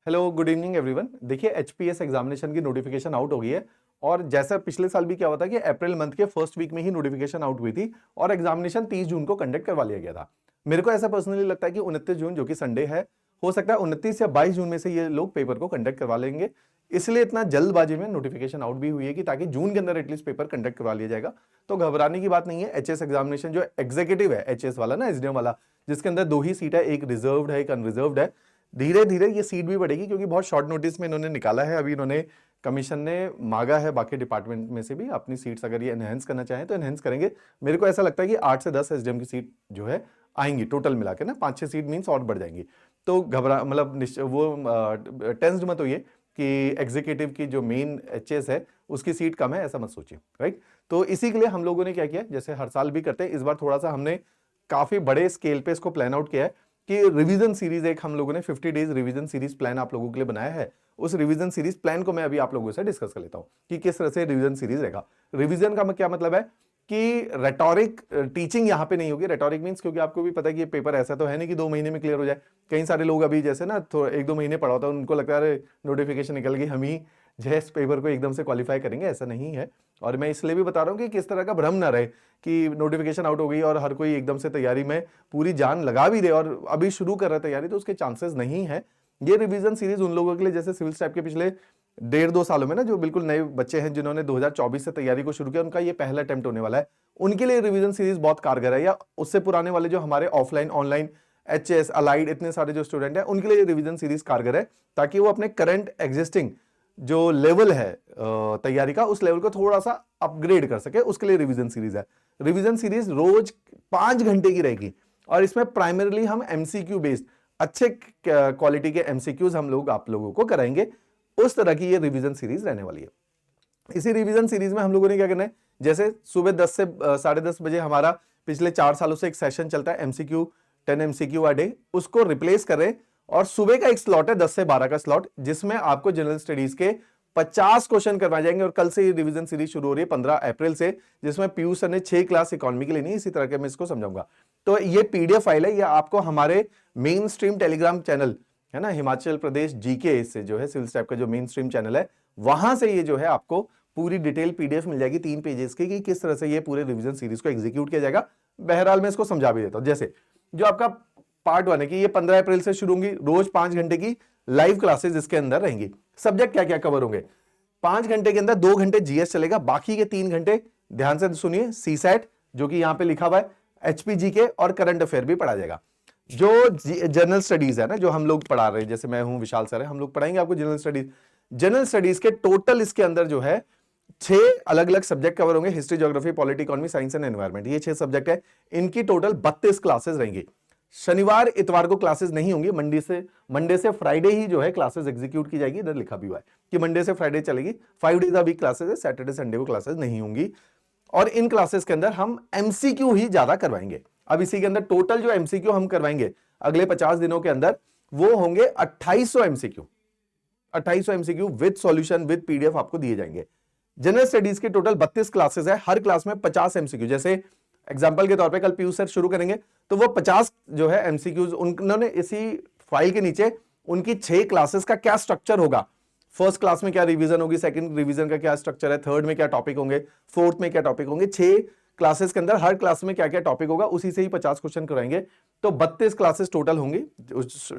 Hello, good evening everyone. देखिए, HPS examination की notification out हो गई है और जैसा पिछले साल भी क्या हुआ था कि अप्रैल मंथ के फर्स्ट वीक में ही नोटिफिकेशन आउट हुई थी और एग्जामिनेशन 30 जून को कंडक्ट करवा लिया गया था। मेरे को ऐसा पर्सनली लगता है कि 29 जून जो कि संडे है, हो सकता है 29 या 22 जून में से ये लोग पेपर को कंडक्ट करवा लेंगे। इसलिए इतना जल्दबाजी में नोटिफिकेशन आउट भी हुई है कि ताकि जून के अंदर एटलीस्ट पेपर कंडक्ट करवा लिया जाएगा। तो घबराने की बात नहीं है। एचएस एग्जामिनेशन जो एग्जीक्यूटिव है, एचएस वाला ना, एसडीएम वाला, जिसके अंदर 2 ही सीट है, एक रिजर्व्ड है, एक अनरिजर्व्ड है, धीरे धीरे ये सीट भी बढ़ेगी क्योंकि बहुत शॉर्ट नोटिस में इन्होंने निकाला है। अभी इन्होंने कमीशन ने मांगा है बाकी डिपार्टमेंट में से भी अपनी सीट्स, अगर ये एनहेंस करना चाहें तो एनहेंस करेंगे। मेरे को ऐसा लगता है कि 8 से 10 एसडीएम की सीट जो है आएंगी टोटल मिला के ना, 5-6 सीट मीन्स और बढ़ जाएंगी। तो घबरा मतलब वो टेंस्ड मत होइए कि एग्जीक्यूटिव की जो मेन एचएस है उसकी सीट कम है, ऐसा मत सोचिए, राइट। तो इसी के लिए हम लोगों ने क्या किया, जैसे हर साल भी करते हैं, इस बार थोड़ा सा हमने काफी बड़े स्केल पे इसको प्लान आउट किया है कि रिवीजन सीरीज एक हम लोगों ने 50 डेज रिवीजन सीरीज प्लान आप लोगों के लिए बनाया है। उस रिवीजन सीरीज प्लान को मैं अभी आप लोगों से डिस्कस कर लेता हूं कि किस तरह से रिवीजन सीरीज रहेगा। रिवीजन का क्या मतलब है कि रेटोरिक टीचिंग यहां पे नहीं होगी। रेटोरिक मींस, क्योंकि आपको भी पता है कि ये पेपर ऐसा तो है नहीं कि 2 महीने में क्लियर हो जाए। कई सारे लोग अभी जैसे ना 1-2 महीने पढ़ा होता है, उनको लगता है नोटिफिकेशन निकल गई, हम ही जो है इस पेपर को एकदम से क्वालिफाई करेंगे, ऐसा नहीं है। और मैं इसलिए भी बता रहा हूं कि किस तरह का भ्रम ना रहे कि नोटिफिकेशन आउट हो गई और हर कोई एकदम से तैयारी में पूरी जान लगा भी दे और अभी शुरू कर रहा है तैयारी, तो उसके चांसेस नहीं है। ये रिवीजन सीरीज उन लोगों के लिए, जैसे सिविल स्टाफ के पिछले 1.5-2 सालों में ना जो बिल्कुल नए बच्चे हैं जिन्होंने 2024 से तैयारी को शुरू किया, उनका ये पहला अटेम्प्ट होने वाला है, उनके लिए रिवीजन सीरीज बहुत कारगर है। या उससे पुराने वाले जो हमारे ऑफलाइन ऑनलाइन एचएस अलाइड इतने सारे जो स्टूडेंट हैं, उनके लिए रिवीजन सीरीज कारगर है, ताकि वो अपने करंट एग्जिस्टिंग जो लेवल है तैयारी का, उस लेवल को थोड़ा सा अपग्रेड कर सके, उसके लिए रिवीजन सीरीज है। रिवीजन सीरीज रोज 5 घंटे की रहेगी और इसमें प्राइमरीली हम एमसीक्यू बेस्ड अच्छे क्वालिटी के एमसीक्यूज हम लोग आप लोगों को कराएंगे। उस तरह की ये रिवीजन सीरीज रहने वाली है। इसी रिवीजन सीरीज में हम लोगों ने क्या करना है, जैसे सुबह 10 से 10:30 बजे हमारा पिछले 4 सालों से एक सेशन चलता है एमसीक्यू, 10 एमसीक्यू अ डे, उसको रिप्लेस करें और सुबह का एक स्लॉट है 10 से 12 का स्लॉट, जिसमें आपको जनरल स्टडीज के 50 क्वेश्चन करवाए जाएंगे। और कल से ये रिवीजन सीरीज शुरू हो रही है 15 अप्रैल से, जिसमें पीयूष सर ने 6 क्लास इकोनॉमी की लेनी है। इसी तरह के मैं इसको समझाऊंगा। तो ये पीडीएफ फाइल है, ये आपको हमारे मेन स्ट्रीम टेलीग्राम चैनल है ना, हिमाचल प्रदेश जीके से जो है सिविल स्टाफ का जो मेन स्ट्रीम चैनल है, वहां से ये जो है आपको पूरी डिटेल पीडीएफ मिल जाएगी 3 पेजेस की, कि किस तरह से ये पूरे रिवीजन सीरीज को एग्जीक्यूट किया जाएगा। बहरहाल मैं इसको समझा भी देता हूं। जैसे जो आपका पार्ट 1 है कि ये 15 अप्रैल से शुरू होंगी, रोज 5 घंटे की लाइव क्लासेस इसके अंदर रहेंगी। सब्जेक्ट क्या क्या कवर होंगे, 5 घंटे के अंदर 2 घंटे जीएस चलेगा, बाकी के 3 घंटे ध्यान से सुनिए, सीसैट जो कि यहां पे लिखा हुआ है, एचपीजी के और करंट अफेयर भी पढ़ा जाएगा। जो जनरल स्टडीज है ना, जो हम लोग पढ़ा रहे हैं, जैसे मैं हूं, विशाल सर है, हम लोग पढ़ाएंगे आपको जनरल स्टडीज। जनरल स्टडीज के टोटल इसके अंदर जो है 6 अलग अलग सब्जेक्ट कवर होंगे, history, geography, polity, economy, science and environment, ये 6 सब्जेक्ट है। इनकी टोटल 32 क्लासेस रहेंगी। शनिवार इतवार को क्लासेस नहीं होंगी, मंडे से फ्राइडे ही जो है क्लासेस एग्जीक्यूट की जाएगी। इधर लिखा भी हुआ है कि मंडे से फ्राइडे चलेगी, 5 डेज अ वीक क्लासेस है, सैटरडे संडे को क्लासेस नहीं होंगी। और इन क्लासेस के अंदर हम एमसीक्यू ही ज्यादा करवाएंगे। अब इसी के अंदर टोटल जो एमसीक्यू हम करवाएंगे अगले 50 दिनों के अंदर, वो होंगे 2800 MCQ. 2800 MCQ with solution with PDF आपको दिए जाएंगे। जनरल स्टडीज की टोटल 32 क्लासेस है, हर क्लास में 50 एमसीक्यू। जैसे एग्जांपल के तौर पे कल पीयूष सर शुरू करेंगे, तो वो 50 जो है एमसीक्यूज, उन्होंने इसी फाइल के नीचे उनकी 6 क्लासेस का क्या स्ट्रक्चर होगा, फर्स्ट क्लास में क्या रिवीजन होगी, सेकंड रिवीजन का क्या स्ट्रक्चर है, थर्ड में क्या टॉपिक होंगे, फोर्थ में क्या टॉपिक होंगे, 6 क्लासेस के अंदर हर क्लास में क्या क्या टॉपिक होगा, उसी से ही 50 क्वेश्चन कराएंगे। तो 32 क्लासेस टोटल होंगी।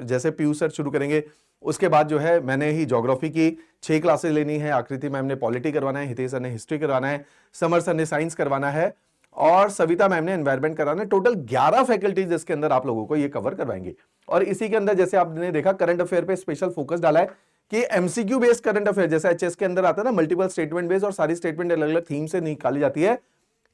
जैसे पीयूष सर शुरू करेंगे, उसके बाद जो है मैंने ही ज्योग्राफी की 6 क्लासेस लेनी है, आकृति मैम ने पॉलिटी करवाना है, हितेश सर ने हिस्ट्री करवाना है, समर सर ने साइंस करवाना है और सविता मैम ने एनवायरमेंट कराना है। टोटल 11 फैकल्टीज इसके अंदर आप लोगों को ये कवर करवाएंगे। और इसी के अंदर जैसे आपने देखा करंट अफेयर पे स्पेशल फोकस डाला है कि एमसीक्यू बेस्ड करंट अफेयर, जैसे एचएस के अंदर आता है ना मल्टीपल स्टेटमेंट बेस्ड, और सारी स्टेटमेंट अलग अलग थीम से निकाली जाती है।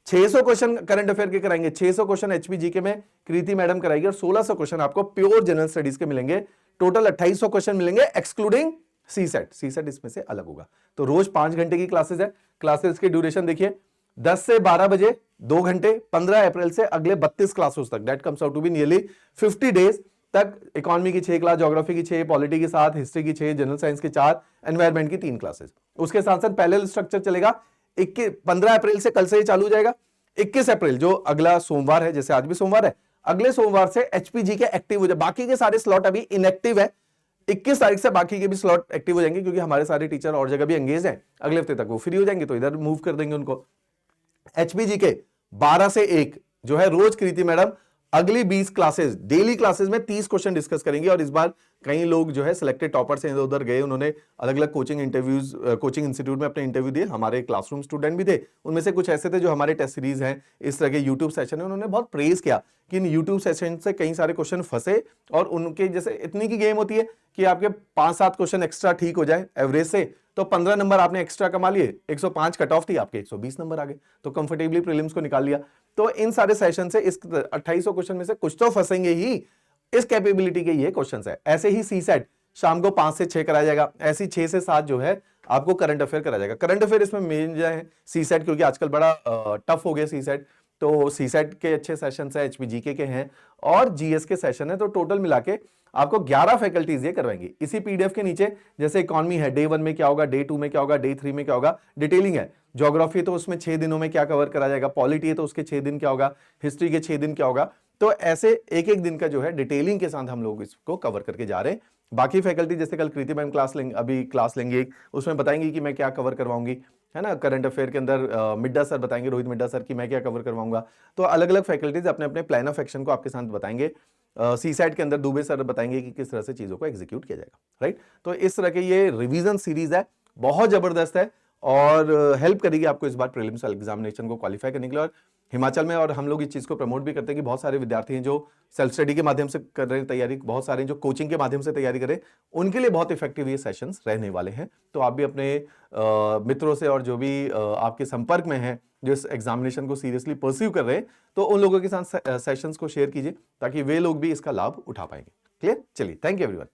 600 क्वेश्चन करंट अफेयर के कराएंगे, 600 क्वेश्चन एचपीजीके में कृति मैडम कराएगी और 1600 क्वेश्चन आपको प्योर जनरल स्टडीज के मिलेंगे। टोटल 2800 क्वेश्चन मिलेंगे एक्सक्लूडिंग सीसेट। सीसेट इसमें से अलग होगा। तो रोज 5 घंटे की क्लासेस है। क्लासेस की ड्यूरेशन देखिए 10 से 12 बजे 2 घंटे, 15 अप्रैल से अगले 32 क्लासेस तक, that comes out to be nearly 50 days तक। इकोनॉमी की 6 क्लास, ज्योग्राफी की 6, पॉलिटी की 7, हिस्ट्री की 6, जनरल साइंस की 4, एनवायरमेंट की 3 क्लासेस। उसके साथ साथ पैरेलल स्ट्रक्चर चलेगा। 15 अप्रैल से कल से ही चालू हो जाएगा। 21 अप्रैल जो अगला सोमवार है, जैसे आज भी सोमवार है, अगले सोमवार से एचपीजी के एक्टिव हो जाए। बाकी के सारे स्लॉट अभी इनएक्टिव है। 21 तारीख से बाकी के भी स्लॉट एक्टिव हो जाएंगे, क्योंकि हमारे सारे टीचर और जगह भी एंगेज हैं, अगले हफ्ते तक वो फ्री हो जाएंगे, तो इधर मूव कर देंगे उनको। एचपीजी के 12 से 1 जो है रोज कृति मैडम अगली 20 क्लासेस, डेली क्लासेस में 30 क्वेश्चन डिस्कस करेंगे। और इस बार कई लोग जो है सिलेक्टेड टॉपर से उधर गए, उन्होंने अलग अलग कोचिंग इंटरव्यूज, कोचिंग इंस्टीट्यूट में अपने इंटरव्यू दिए। हमारे क्लासरूम स्टूडेंट भी थे, उनमें से कुछ ऐसे थे जो हमारे टेस्ट सीरीज हैं, इस तरह के यूट्यूब सेशन है, उन्होंने बहुत प्रेज किया कि इन यूट्यूब सेशन से कई सारे क्वेश्चन फंसे, और उनके जैसे इतनी की गेम होती है कि आपके 5-7 क्वेश्चन एक्स्ट्रा ठीक हो जाए एवरेज से, तो 15 नंबर आपने एक्स्ट्रा कमा लिए, 105 कट ऑफ थी, आपके 120 नंबर आ गए, तो कंफर्टेबली प्रीलिम्स को निकाल लिया। तो इन सारे सेशन से इस 2800 क्वेश्चन में से कुछ तो फंसेंगे ही, इस कैपेबिलिटी के ये क्वेश्चंस है। ऐसे ही सी सेट शाम को 5 से 6 कराया जाएगा, ऐसी 6 से 7 जो है आपको करंट अफेयर कराया जाएगा। करंट अफेयर इसमें मेन जो है सी सेट, क्योंकि आजकल बड़ा टफ हो गया सी सेट, तो सी सेट के अच्छे सेशन है, एचपीजीके के हैं और जीएस के सेशन है, तो टोटल मिला के आपको 11 फैकल्टीज ये करवाएंगी। इसी पीडीएफ के नीचे जैसे इकोनॉमी है, डे 1 में क्या होगा, डे 2 में क्या होगा, डे 3 में क्या होगा, डिटेलिंग है। ज्योग्राफी तो उसमें 6 दिनों में क्या कवर करा जाएगा, पॉलिटी है तो उसके 6 दिन क्या होगा, हिस्ट्री के 6 दिन क्या होगा, तो ऐसे एक एक दिन का जो है डिटेलिंग के साथ हम लोग इसको कवर करके जा रहे हैं। बाकी फैकल्टी जैसे कल कृति मैम क्लास लेंगे, अभी क्लास लेंगे एक, उसमें बताएंगे कि मैं क्या कवर करवाऊंगी, है ना। करंट अफेयर के अंदर मिड्डा सर बताएंगे, रोहित मिड्डा सर की मैं क्या कवर करवाऊंगा। तो अलग अलग फैकल्टीज अपने अपने प्लान ऑफ एक्शन को आपके साथ बताएंगे। सी सेट के अंदर दुबे सर बताएंगे कि किस तरह से चीजों को एग्जीक्यूट किया जाएगा, राइट। तो इस तरह के ये रिवीजन सीरीज है, बहुत जबरदस्त है और हेल्प करेगी आपको इस बार प्रीलिम्स एग्जामिनेशन को क्वालिफाई करने के लिए। और हिमाचल में और हम लोग इस चीज को प्रमोट भी करते हैं कि बहुत सारे विद्यार्थी हैं जो सेल्फ स्टडी के माध्यम से कर रहे हैं तैयारी, बहुत सारे जो कोचिंग के माध्यम से तैयारी करें, उनके लिए बहुत इफेक्टिव ये सेशंस रहने वाले हैं। तो आप भी अपने मित्रों से और जो भी आपके संपर्क में हैं जो इस एग्जामिनेशन को सीरियसली परस्यू कर रहे हैं, तो उन लोगों के साथ सेशंस को शेयर कीजिए ताकि वे लोग भी इसका लाभ उठा पाएंगे। क्लियर? चलिए, थैंक यू एवरीवन।